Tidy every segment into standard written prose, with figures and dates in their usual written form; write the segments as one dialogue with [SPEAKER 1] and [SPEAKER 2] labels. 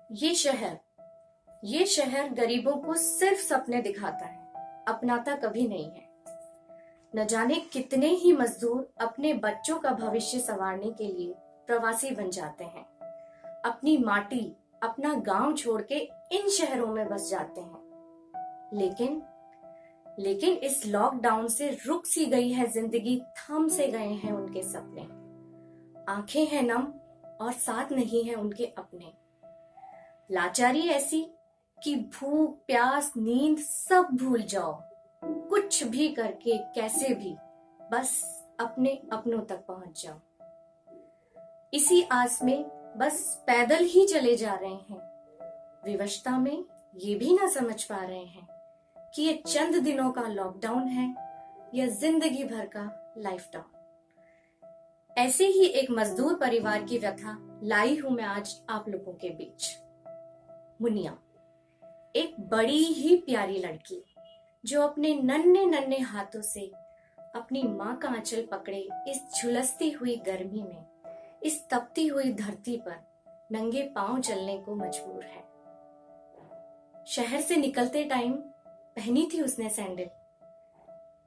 [SPEAKER 1] ये शहर गरीबों को सिर्फ सपने दिखाता है, अपनाता कभी नहीं है। न जाने कितने ही मजदूर अपने बच्चों का भविष्य संवारने के लिए प्रवासी बन जाते हैं, अपनी माटी, अपना गांव छोड़ के इन शहरों में बस जाते हैं। लेकिन इस लॉकडाउन से रुक सी गई है जिंदगी, थम से गए हैं उनके सपने। आंखें हैं नम और साथ नहीं है उनके अपने। लाचारी ऐसी कि भूख, प्यास, नींद सब भूल जाओ, कुछ भी करके कैसे भी बस अपने अपनों तक पहुंच जाओ। इसी आस में बस पैदल ही चले जा रहे हैं, विवशता में ये भी ना समझ पा रहे हैं कि ये चंद दिनों का लॉकडाउन है या जिंदगी भर का लाइफडाउन। ऐसे ही एक मजदूर परिवार की व्यथा लाई हूं मैं आज आप लोगों के बीच। मुनिया, एक बड़ी ही प्यारी लड़की जो अपने नन्हे नन्हे हाथों से अपनी माँ का आंचल पकड़े इस झुलसती हुई गर्मी में, इस तपती हुई धरती पर नंगे पांव चलने को मजबूर है। शहर से निकलते टाइम पहनी थी उसने सैंडल,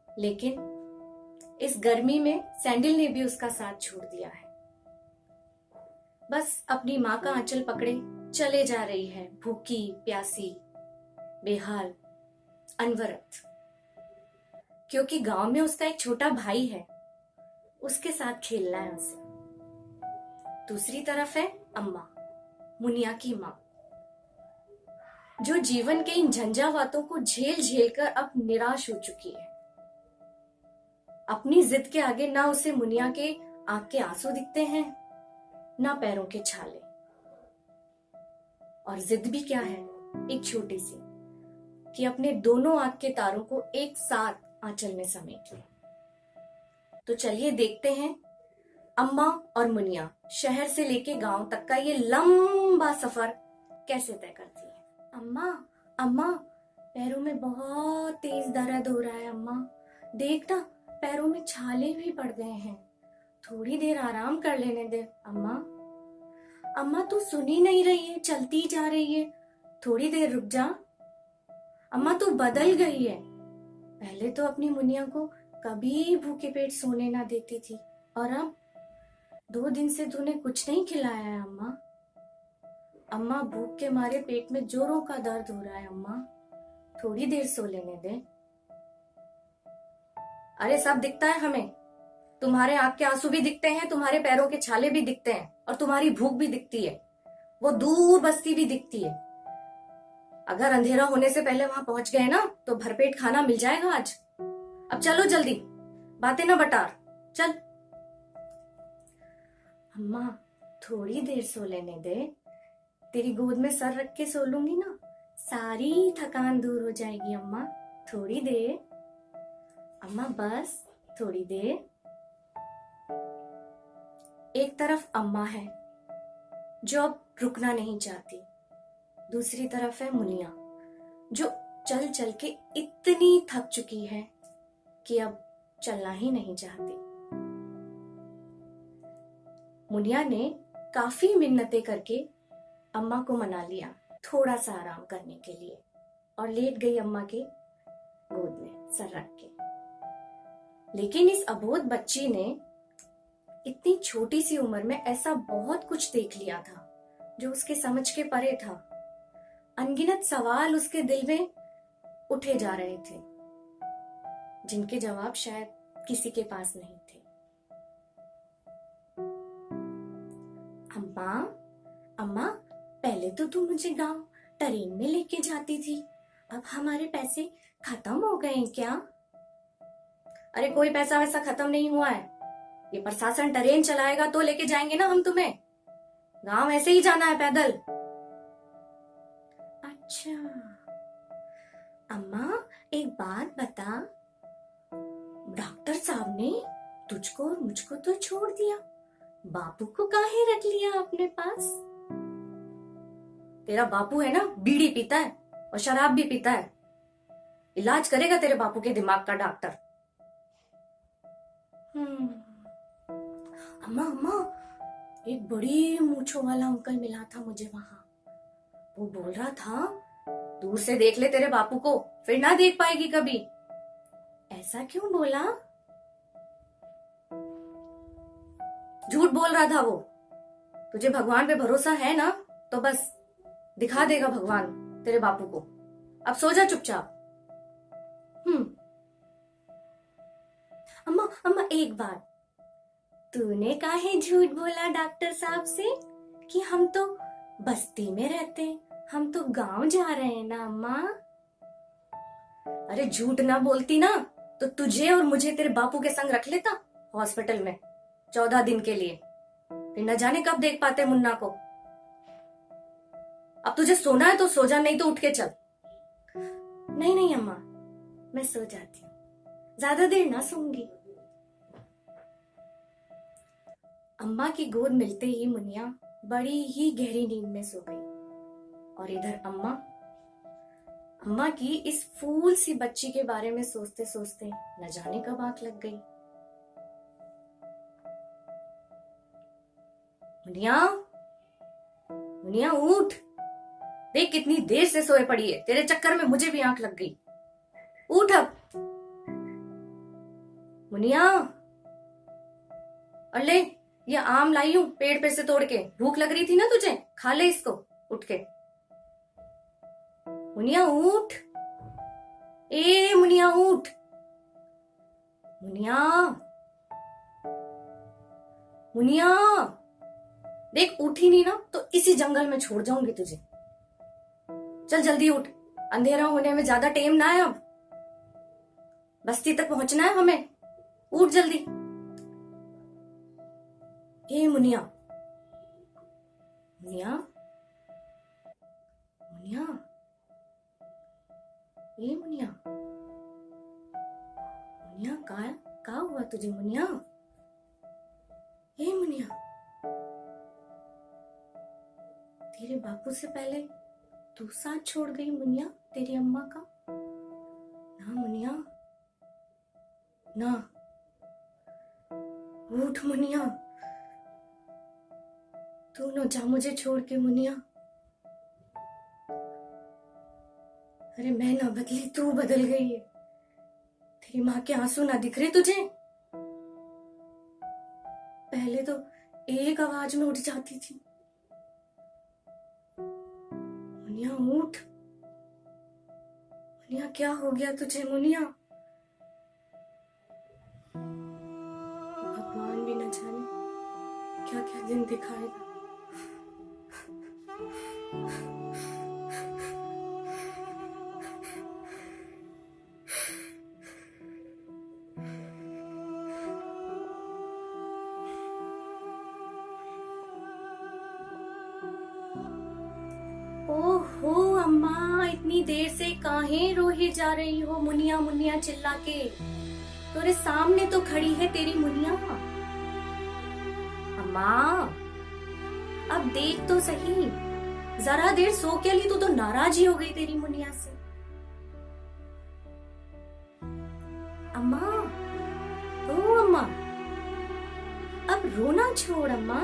[SPEAKER 1] लेकिन इस गर्मी में सैंडल ने भी उसका साथ छोड़ दिया है। बस अपनी माँ का आंचल पकड़े चले जा रही है, भूखी प्यासी, बेहाल, अनवरत। क्योंकि गांव में उसका एक छोटा भाई है, उसके साथ खेलना है उसे। दूसरी तरफ है अम्मा, मुनिया की माँ, जो जीवन के इन झंझावातों को झेल झेल कर अब निराश हो चुकी है। अपनी जिद के आगे ना उसे मुनिया के आंख के आंसू दिखते हैं, ना पैरों के छाले। और जिद भी क्या है, एक छोटी सी, कि अपने दोनों आंख के तारों को एक साथ आंचल में समेट ले। तो चलिए देखते हैं अम्मा और मुनिया शहर से लेके गांव तक का ये लंबा सफर कैसे तय करती है। अम्मा, अम्मा, पैरों में बहुत तेज दर्द हो रहा है अम्मा, देख ना पैरों में छाले भी पड़ गए हैं, थोड़ी देर आराम कर लेने दे अम्मा। अम्मा तू सुन ही नहीं रही है, चलती जा रही है, थोड़ी देर रुक जा। अम्मा तू बदल गई है, पहले तो अपनी मुनिया को कभी भूखे पेट सोने ना देती थी, और अब 2 दिन से तूने कुछ नहीं खिलाया है अम्मा। अम्मा भूख के मारे पेट में जोरों का दर्द हो रहा है अम्मा, थोड़ी देर सो लेने दे। अरे सब दिखता है हमें, तुम्हारे आंख के आंसू भी दिखते हैं, तुम्हारे पैरों के छाले भी दिखते हैं, और तुम्हारी भूख भी दिखती है, वो दूर बस्ती भी दिखती है। अगर अंधेरा होने से पहले वहां पहुंच गए ना तो भरपेट खाना मिल जाएगा आज। अब चलो जल्दी, बातें ना बटार, चल। अम्मा थोड़ी देर सो लेने दे, तेरी गोद में सर रख के सो लूंगी ना, सारी थकान दूर हो जाएगी अम्मा, थोड़ी देर अम्मा, बस थोड़ी देर। एक तरफ अम्मा है जो अब रुकना नहीं चाहती, दूसरी तरफ है मुनिया जो चल चल के इतनी थक चुकी है कि अब चलना ही नहीं चाहती। मुनिया ने काफी मिन्नतें करके अम्मा को मना लिया थोड़ा सा आराम करने के लिए, और लेट गई अम्मा के गोद में सर रख के। लेकिन इस अबोध बच्ची ने इतनी छोटी सी उम्र में ऐसा बहुत कुछ देख लिया था जो उसके समझ के परे था। अनगिनत सवाल उसके दिल में उठे जा रहे थे, जिनके जवाब शायद किसी के पास नहीं थे। अम्मा, अम्मा, पहले तो तू मुझे गांव ट्रेन में लेके जाती थी, अब हमारे पैसे खत्म हो गए हैं क्या? अरे कोई पैसा वैसा खत्म नहीं हुआ है, ये प्रशासन ट्रेन चलाएगा तो लेके जाएंगे ना हम तुम्हें, गांव ऐसे ही जाना है पैदल। अच्छा अम्मा, एक बात बता, डॉक्टर साहब ने तुझको और मुझको तो छोड़ दिया, बापू को काहे रख लिया अपने पास? तेरा बापू है ना, बीड़ी पीता है और शराब भी पीता है, इलाज करेगा तेरे बापू के दिमाग का डॉक्टर। अम्मा, अम्मा, एक बड़ी मूंछों वाला अंकल मिला था मुझे वहां, वो बोल रहा था दूर से देख ले तेरे बापू को, फिर ना देख पाएगी कभी। ऐसा क्यों बोला? झूठ बोल रहा था वो। तुझे भगवान पे भरोसा है ना, तो बस दिखा देगा भगवान तेरे बापू को। अब सो जा चुपचाप। अम्मा अम्मा एक बात, तूने काहे झूठ बोला डॉक्टर साहब से कि हम तो बस्ती में रहते हैं, हम तो गांव जा रहे हैं ना अम्मा? अरे झूठ ना बोलती ना तो तुझे और मुझे तेरे बापू के संग रख लेता हॉस्पिटल में 14 दिन के लिए। फिर न जाने कब देख पाते मुन्ना को। अब तुझे सोना है तो सो जा, नहीं तो उठ के चल। नहीं नहीं अम्मा, मैं सो जाती हूँ, ज्यादा देर ना सोऊंगी। अम्मा की गोद मिलते ही मुनिया बड़ी ही गहरी नींद में सो गई। और इधर अम्मा की इस फूल सी बच्ची के बारे में सोचते सोचते न जाने कब आंख लग गई। मुनिया, मुनिया उठ, देख कितनी देर से सोए पड़ी है, तेरे चक्कर में मुझे भी आंख लग गई। उठ अब मुनिया। और ले, ये आम लाई हूं पेड़ पे से तोड़ के, भूख लग रही थी ना तुझे, खा ले इसको उठ के। मुनिया उठ, ए मुनिया उठ, मुनिया, मुनिया। देख उठी नहीं ना तो इसी जंगल में छोड़ जाऊंगी तुझे। चल जल्दी उठ, अंधेरा होने में ज्यादा टाइम ना है, अब बस्ती तक पहुंचना है हमें। उठ जल्दी। ए मुनिया, मुनिया, मुनिया, ए मुनिया, मुनिया का हुआ तुझे मुनिया? ए मुनिया, तेरे बापू से पहले तू साथ छोड़ गई मुनिया तेरी अम्मा का। ना मुनिया ना, उठ मुनिया, तू न जा मुझे छोड़ के मुनिया। अरे मैं ना बदली, तू बदल गई है। तेरी माँ के आंसू ना दिख रहे तुझे? पहले तो एक आवाज में उठ जाती थी। मुनिया उठ, मुनिया क्या हो गया तुझे मुनिया? भगवान भी न जाने क्या क्या दिन दिखाएगा। ओहो अम्मा, इतनी देर से काहे रोहे जा रही हो मुनिया मुनिया चिल्ला के? तेरे सामने तो खड़ी है तेरी मुनिया। अम्मा अब देख तो सही, जरा देर सो के ली, तू तो नाराज ही हो गई तेरी मुनिया से। अम्मा, ओ अम्मा, अब रोना छोड़ अम्मा।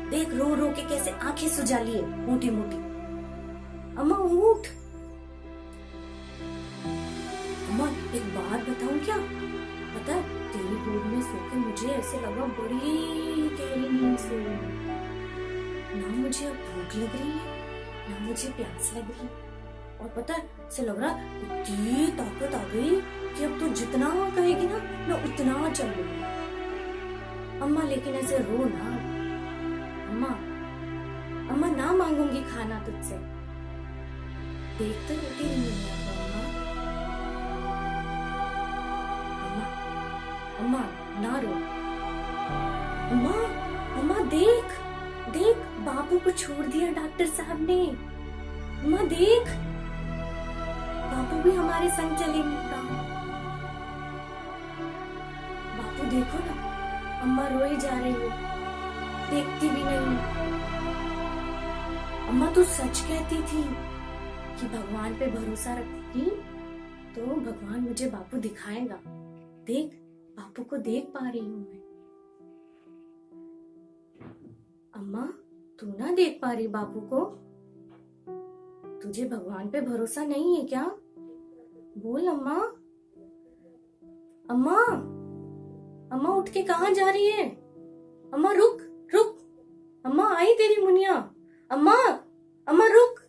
[SPEAKER 1] देख रो रो के कैसे आंखें सुजा लिए मोटी मोटी। अम्मा उठ। अम्मा एक बात बताऊं क्या? पता है तेरी गोद में सो के मुझे ऐसे लगा बड़ी गहरी नींद सो रही। ना मुझे अब भूख लग रही है, ना मुझे प्यास लग रही, और पता है ऐसे लग रहा इतनी ताकत आ गई कि अब तू जितना कहेगी ना मैं उतना चल लूंगी। अम्मा लेकिन ऐसे रो ना अम्मा, अम्मा ना मांगूंगी खाना तुझसे। देख तो रोटी नहीं मिल रहा अम्मा। अम्मा, अम्मा ना रो अम्मा। अम्मा देख देख, बाबू को छोड़ दिया डॉक्टर साहब ने। अम्मा देख, बाबू भी हमारे संग चलेंगे। बाबू देखो ना, अम्मा रोई जा रही हो, देखती भी नहीं। अम्मा तू सच कहती थी कि भगवान पे भरोसा रखती तो भगवान मुझे बापू दिखाएगा। देख बापू को देख पा रही हूं मैं। अम्मा तू ना देख पा रही बाबू को? तुझे भगवान पे भरोसा नहीं है क्या? बोल अम्मा। अम्मा, अम्मा उठ के कहाँ जा रही है? अम्मा रुक रुक। अम्मा आई तेरी मुनिया। अम्मा, अम्मा रुक।